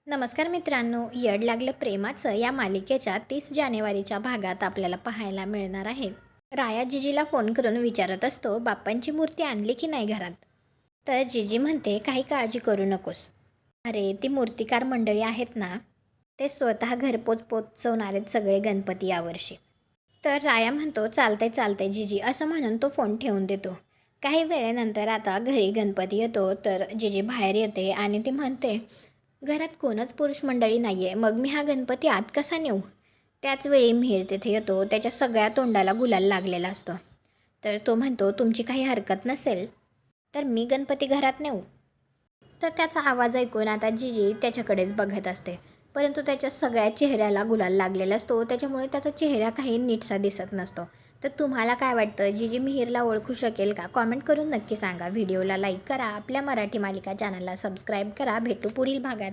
नमस्कार मित्रांनो, यड लागलं प्रेमाचं या मालिकेच्या 30 जानेवारीच्या भागात आपल्याला पाहायला मिळणार आहे. राया जिजीला फोन करून विचारत असतो, बाप्पांची मूर्ती आणली की नाही घरात. तर जिजी म्हणते, काही काळजी करू नकोस. अरे ती मूर्तिकार मंडळी आहेत ना, ते स्वतः घरपोच पोचवणारेत सगळे गणपती यावर्षी. तर राया म्हणतो, चालतंय चालतंय जिजी, असं म्हणून तो फोन ठेवून देतो. काही वेळेनंतर आता घरी गणपती येतो, तर जिजी बाहेर येते आणि ती म्हणते, घरात कोणच पुरुष मंडळी नाही आहे, मग मी हा गणपती आत कसा नेऊ. त्याच वेळी मिहीर तिथे येतो. त्याच्या सगळ्या तोंडाला गुलाल लागलेला असतो. तर तो म्हणतो, तुमची काही हरकत नसेल तर मी गणपती घरात नेऊ. तर त्याचा आवाज ऐकून आता जिजी त्याच्याकडेच बघत असते, परंतु त्याच्या सगळ्या चेहऱ्याला गुलाल लागलेला असतो. त्याच्यामुळे त्याचा चेहरा काही नीटसा दिसत नसतो. तर तुम्हाला काय वाटतं, जिजी मिहीरला ओळखू शकेल का? कॉमेंट करून नक्की सांगा. व्हिडिओला लाईक करा, आपल्या मराठी मालिका चॅनलला सबस्क्राईब करा. भेटू पुढील भागात.